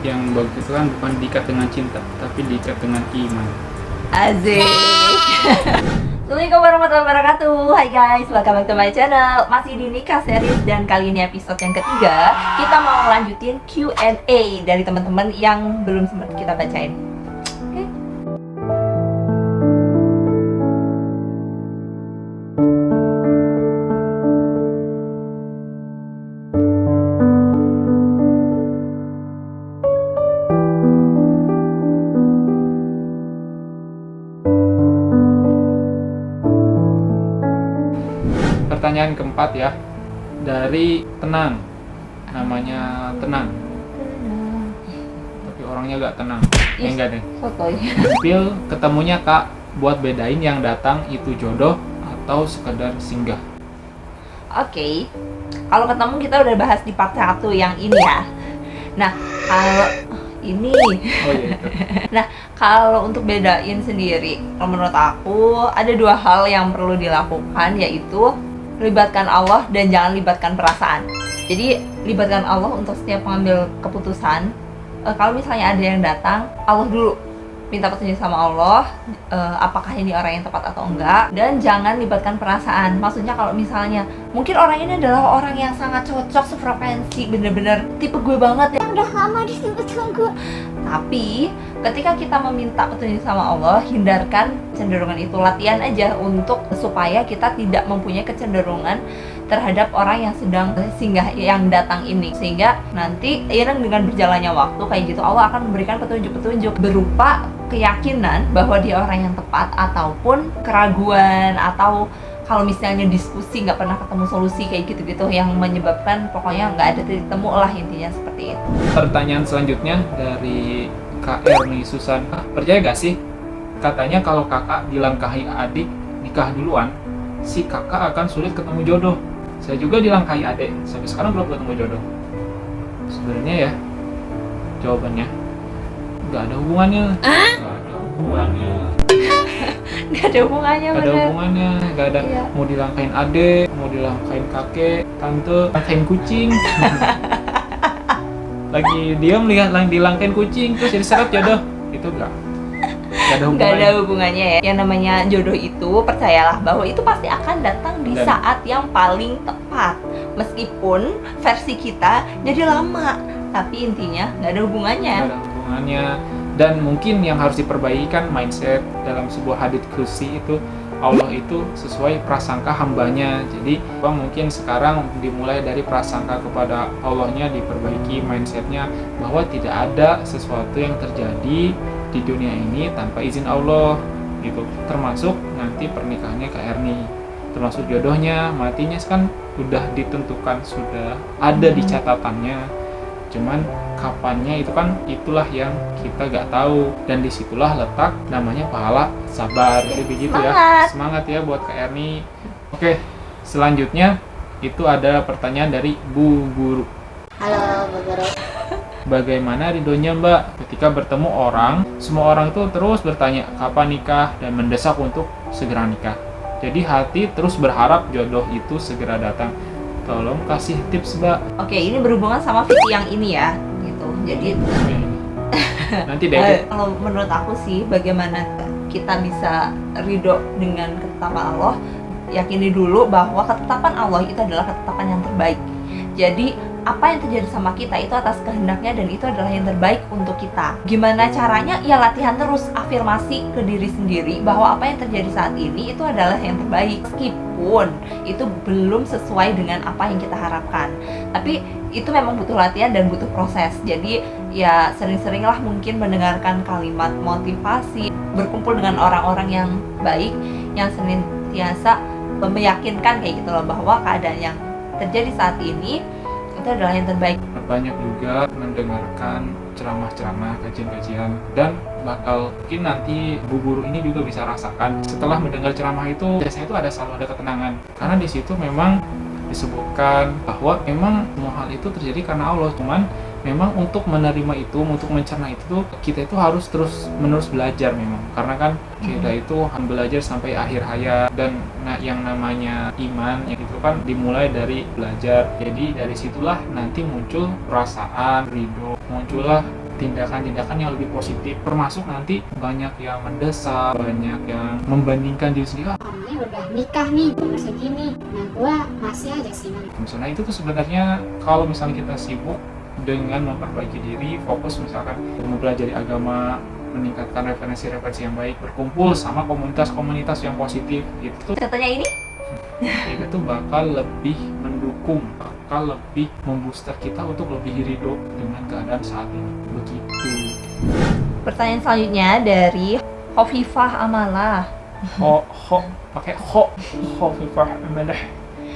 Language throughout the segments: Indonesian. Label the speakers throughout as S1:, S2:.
S1: yang bagus itu kan bukan diikat dengan cinta, tapi diikat dengan iman.
S2: Asik. Assalamualaikum warahmatullahi wabarakatuh. Hai guys, welcome back to my channel. Masih di Nikah Series dan kali ini episode yang ketiga. Kita mau lanjutin Q&A dari teman-teman yang belum sempat kita bacain. Oke.
S1: Pertanyaan keempat ya, dari Tenang, namanya Tenang, tapi orangnya gak tenang. Enggak deh.
S2: Sotoy.
S1: Pil ketemunya Kak, buat bedain yang datang itu jodoh atau sekedar singgah.
S2: Oke. Kalau ketemu kita udah bahas di part 1 yang ini ya. Nah, kalau ini
S1: Oh iya itu.
S2: Nah, kalau untuk bedain sendiri, menurut aku ada dua hal yang perlu dilakukan, yaitu libatkan Allah dan jangan libatkan perasaan. Jadi, libatkan Allah untuk setiap mengambil keputusan. Kalau misalnya ada yang datang, Allah dulu minta petunjuk sama Allah, apakah ini orang yang tepat atau enggak, dan jangan libatkan perasaan. Maksudnya kalau misalnya mungkin orang ini adalah orang yang sangat cocok sefrekuensi, bener-bener tipe gue banget yang udah lama disebut sama gue, tapi ketika kita meminta petunjuk sama Allah, hindarkan cenderungan itu. Latihan aja untuk supaya kita tidak mempunyai kecenderungan terhadap orang yang sedang singgah yang datang ini, sehingga nanti iring dengan berjalannya waktu kayak gitu Allah akan memberikan petunjuk-petunjuk berupa keyakinan bahwa dia orang yang tepat, ataupun keraguan, atau kalau misalnya diskusi nggak pernah ketemu solusi kayak gitu-gitu yang menyebabkan pokoknya nggak ada titik temu lah, intinya seperti itu.
S1: Pertanyaan selanjutnya dari Kak Erni Susan. Percaya gak sih katanya kalau kakak dilangkahi adik nikah duluan, si kakak akan sulit ketemu jodoh. Saya juga dilangkahi adik, sampai sekarang belum ketemu jodoh. Sebenarnya ya, jawabannya nggak ada hubungannya. Nggak ada hubungannya.
S2: Nggak ada hubungannya,
S1: Nggak ada
S2: bener.
S1: hubungannya. Nggak ada.
S2: Iya.
S1: Mau dilangkain adik, mau dilangkain kakek, tante, langkain kucing. Lagi diam lihat dilangkain kucing terus jadi seret jodoh. Itu nggak ada
S2: Nggak
S1: hubungannya.
S2: ada hubungannya ya. Yang namanya jodoh itu, percayalah bahwa itu pasti akan datang di
S1: Dan-
S2: saat yang paling tepat. Meskipun versi kita jadi lama, tapi intinya nggak ada hubungannya.
S1: Nggak ada hubungannya. Dan mungkin yang harus diperbaikikan mindset dalam sebuah hadits qudsi itu, Allah itu sesuai prasangka hambanya. Jadi mungkin sekarang dimulai dari prasangka kepada Allahnya, diperbaiki mindsetnya bahwa tidak ada sesuatu yang terjadi di dunia ini tanpa izin Allah gitu. Termasuk nanti pernikahannya Kak Erni, termasuk jodohnya, matinya kan udah ditentukan, sudah ada di catatannya. Cuman kapannya itu kan itulah yang kita gak tahu, dan disitulah letak namanya pahala sabar. Jadi begitu ya,
S2: Semangat.
S1: semangat ya buat Kak Erni. Oke, selanjutnya itu ada pertanyaan dari Bu Guru.
S3: Halo Bu Guru.
S1: Bagaimana ridhonya Mbak ketika bertemu orang, semua orang itu terus bertanya kapan nikah dan mendesak untuk segera nikah. Jadi hati terus berharap jodoh itu segera datang. Tolong kasih tips Mbak.
S2: Oke, ini berhubungan sama visi yang ini ya, gitu. Jadi
S1: Nanti deh.
S2: kalau menurut aku sih, bagaimana kita bisa ridho dengan ketetapan Allah, yakini dulu bahwa ketetapan Allah itu adalah ketetapan yang terbaik. Jadi apa yang terjadi sama kita itu atas kehendaknya, dan itu adalah yang terbaik untuk kita. Gimana caranya? Ya latihan terus, afirmasi ke diri sendiri bahwa apa yang terjadi saat ini itu adalah yang terbaik, meskipun itu belum sesuai dengan apa yang kita harapkan. Tapi itu memang butuh latihan dan butuh proses. Jadi ya sering-seringlah mungkin mendengarkan kalimat motivasi, berkumpul dengan orang-orang yang baik, yang senantiasa meyakinkan kayak gitu loh, bahwa keadaan yang terjadi saat ini itu adalah yang terbaik.
S1: Banyak juga mendengarkan ceramah-ceramah, kajian-kajian, dan bakal mungkin nanti Bu Guru ini juga bisa rasakan setelah mendengar ceramah itu, biasanya itu selalu ada ketenangan, karena di situ memang disebutkan bahwa memang semua hal itu terjadi karena Allah. Cuman memang untuk menerima itu, untuk mencerna itu, kita itu harus terus menerus belajar memang, karena kan kita itu belajar sampai akhir hayat. Dan yang namanya iman yang itu kan dimulai dari belajar. Jadi dari situlah nanti muncul perasaan ridho, muncullah tindakan-tindakan yang lebih positif, termasuk nanti banyak yang mendesak, banyak yang membandingkan diri sendiri.
S3: Orangnya udah nikah nih umur segini, nah gua masih aja single.
S1: Misalnya itu tuh sebenarnya kalau misalnya kita sibuk dengan memperbaiki diri, fokus misalkan mempelajari agama, meningkatkan referensi-referensi yang baik, berkumpul sama komunitas-komunitas yang positif, itu
S2: Katanya ini
S1: itu bakal lebih mendukung, bakal lebih membooster kita untuk lebih ridho dengan keadaan saat ini. Begitu.
S2: pertanyaan selanjutnya dari Hovifah Amalah.
S1: Pakai Fifah Amalah.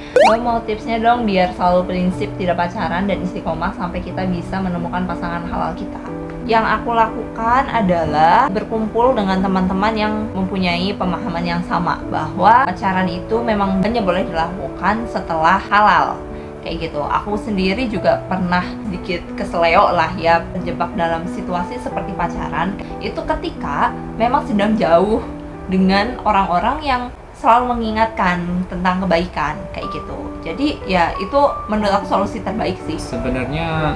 S2: Gue mau tipsnya dong biar selalu prinsip tidak pacaran dan istiqomah sampai kita bisa menemukan pasangan halal kita. Yang aku lakukan adalah berkumpul dengan teman-teman yang mempunyai pemahaman yang sama bahwa pacaran itu memang hanya boleh dilakukan setelah halal. Kayak gitu. Aku sendiri juga pernah sedikit keseleo lah ya, terjebak dalam situasi seperti pacaran. Itu ketika memang sedang jauh dengan orang-orang yang selalu mengingatkan tentang kebaikan kayak gitu. Jadi ya itu menurut aku solusi terbaik sih.
S1: Sebenarnya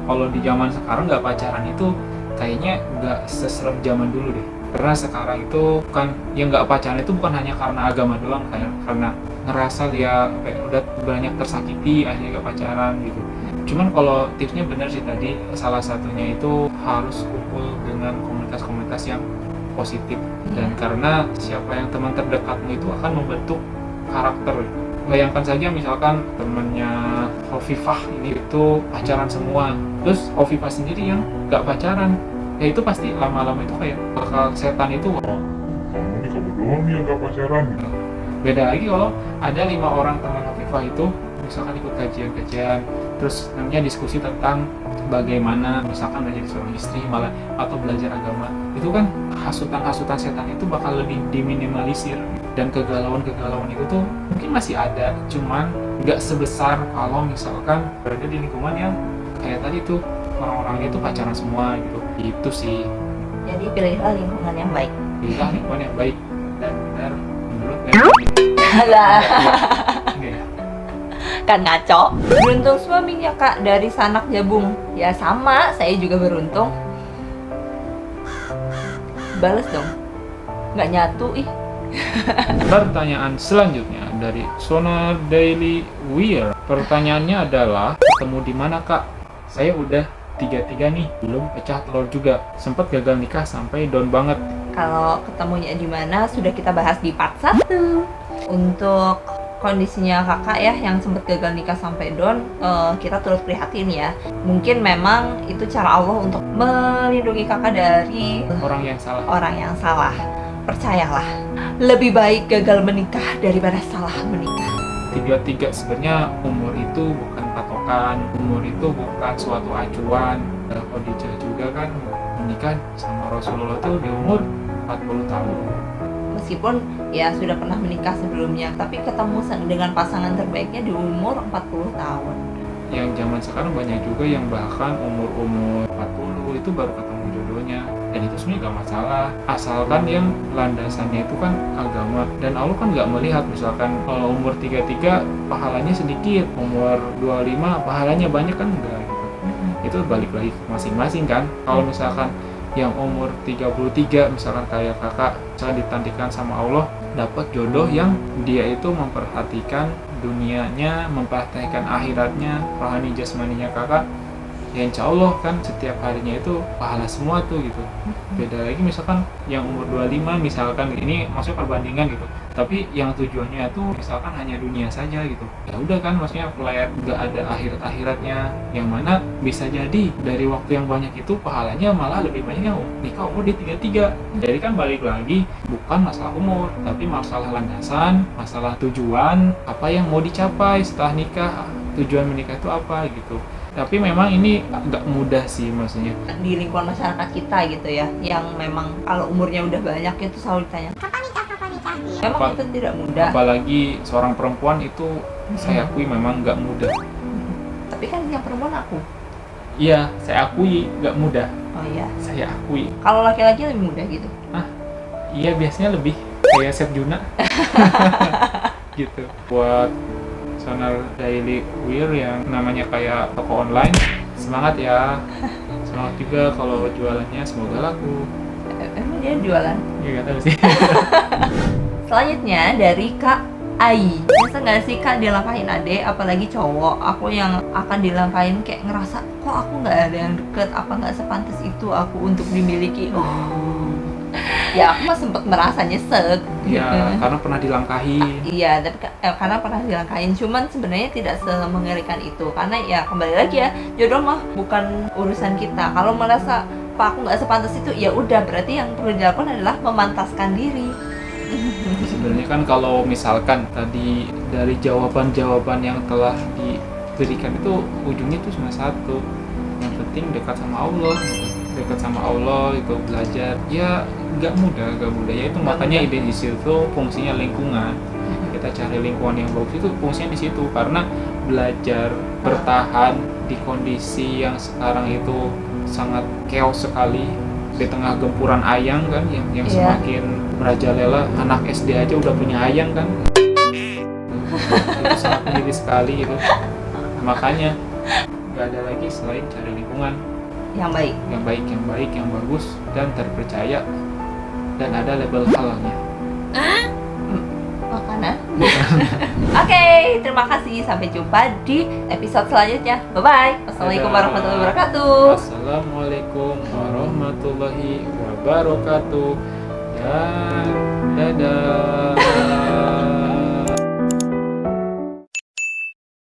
S1: kalau di zaman sekarang nggak pacaran itu kayaknya nggak seserem zaman dulu deh. Karena sekarang itu kan yang nggak pacaran itu bukan hanya karena agama doang, kayak karena ngerasa dia kayak udah banyak tersakiti akhirnya nggak pacaran gitu. Cuman kalau tipsnya benar sih tadi, salah satunya itu harus kumpul dengan komunitas-komunitas yang positif, dan karena siapa yang teman terdekatmu itu akan membentuk karakter. Bayangkan saja misalkan temannya Hovifah ini itu pacaran semua, terus Hovifah sendiri yang nggak pacaran, ya itu pasti lama-lama itu kayak bakal setan itu.
S4: Kamu doang nih yang gak pacaran.
S1: Beda lagi kalau ada 5 orang teman Hovifah itu misalkan ikut kajian-kajian, terus namanya diskusi tentang bagaimana misalkan menjadi seorang istri malah atau belajar agama, itu kan hasutan-hasutan setan itu bakal lebih diminimalisir, dan kegalauan-kegalauan itu tuh mungkin masih ada, cuman nggak sebesar kalau misalkan berada di lingkungan yang kayak tadi tuh orang-orangnya itu pacaran semua gitu. Itu sih,
S2: Jadi pilihlah lingkungan yang baik.
S1: pilihlah lingkungan yang baik dan benar menurut
S2: Lah,
S1: ya.
S2: kan ngaco. Beruntung suaminya Kak dari Sanak Jabung. Ya sama, saya juga beruntung. Bales dong. Nggak nyatu ih.
S1: Pertanyaan selanjutnya dari Sonar Daily Weir. Pertanyaannya adalah, ketemu di mana Kak? Saya udah 33 nih, belum pecah telur juga. Sempat gagal nikah sampai down banget.
S2: Kalau ketemunya di mana sudah kita bahas di part 1. Untuk kondisinya kakak ya yang sempat gagal nikah sampai down, kita turut prihatin ya. Mungkin memang itu cara Allah untuk melindungi kakak dari
S1: Orang yang salah.
S2: orang yang salah. Percayalah, lebih baik gagal menikah daripada salah menikah.
S1: 33 sebenarnya umur itu bukan patokan, umur itu bukan suatu acuan. Khadijah juga kan menikah sama Rasulullah tuh di umur 40 tahun.
S2: Meskipun ya sudah pernah menikah sebelumnya, tapi ketemu dengan pasangan terbaiknya di umur 40 tahun.
S1: Yang zaman sekarang banyak juga yang bahkan umur 40 itu baru ketemu jodohnya, dan itu sebenarnya gak masalah asalkan yang landasannya itu kan agama. Dan Allah kan gak melihat misalkan kalau umur 33 pahalanya sedikit, umur 25 pahalanya banyak, kan enggak gitu. Itu balik lagi ke masing-masing kan. Kalau misalkan yang umur 33 misalkan kayak kakak, misalkan ditantikan sama Allah, dapat jodoh yang dia itu memperhatikan dunianya, memperhatikan akhiratnya, rohani jasmaninya kakak, ya insya Allah kan setiap harinya itu pahala semua tuh gitu. Beda lagi misalkan yang umur 25 misalkan, ini maksudnya perbandingan gitu, tapi yang tujuannya tuh misalkan hanya dunia saja gitu, ya udah kan maksudnya flat, nggak ada akhiratnya, yang mana bisa jadi dari waktu yang banyak itu pahalanya malah lebih banyak yang nikah umur di 33. Jadi kan balik lagi bukan masalah umur, tapi masalah landasan, masalah tujuan apa yang mau dicapai setelah nikah, tujuan menikah itu apa gitu. Tapi memang ini agak mudah sih maksudnya
S2: Di lingkungan masyarakat kita gitu ya, yang memang kalau umurnya udah banyak itu selalu ditanya
S3: Kapan nikah?
S2: memang
S1: Apa-
S2: itu tidak mudah.
S1: apalagi seorang perempuan itu saya akui memang nggak mudah.
S2: Tapi kan yang perempuan aku.
S1: Iya, saya akui nggak mudah,
S2: Oh iya,
S1: saya akui.
S2: kalau laki-laki lebih mudah gitu.
S1: Iya, biasanya lebih kayak Chef Juna gitu. Buat Sonar Daily Weir yang namanya kayak toko online, semangat ya. Semangat juga kalau jualannya, semoga laku.
S2: Emang dia jualan?
S1: Ya nggak tahu sih.
S2: Selanjutnya dari Kak Ai. Biasa nggak sih Kak dilangkahin adek, apalagi cowok? Aku yang akan dilangkahin kayak ngerasa kok aku nggak ada yang deket, apa nggak sepantas itu aku untuk dimiliki. Ya aku mah sempet merasa nyesek.
S1: Ya karena pernah dilangkahin.
S2: Iya, tapi karena pernah dilangkahin, cuman sebenarnya tidak semengerikan itu. Karena ya kembali lagi ya, jodoh mah bukan urusan kita. Kalau merasa Pak aku nggak sepantas itu, ya udah berarti yang perlu dilakukan adalah memantaskan diri.
S1: Sebenarnya kan kalau misalkan tadi dari jawaban-jawaban yang telah diberikan itu ujungnya itu cuma satu, yang penting dekat sama Allah, dekat sama Allah itu belajar. Ya nggak mudah ya itu makanya ide di situ fungsinya lingkungan. Kita cari lingkungan yang bagus itu fungsinya di situ, karena belajar bertahan di kondisi yang sekarang itu sangat chaos sekali, di tengah gempuran ayang kan yang semakin merajalela. Anak SD aja udah punya ayang kan. Itu sangat miris sekali itu. Makanya nggak ada lagi selain cari lingkungan
S2: Yang baik.
S1: yang bagus dan terpercaya dan ada label halalnya.
S2: Makanan. Oke, terima kasih. Sampai jumpa di episode selanjutnya. Bye-bye. Wassalamualaikum warahmatullahi wabarakatuh.
S1: Assalamualaikum warahmatullahi wabarakatuh. Ya, dadah.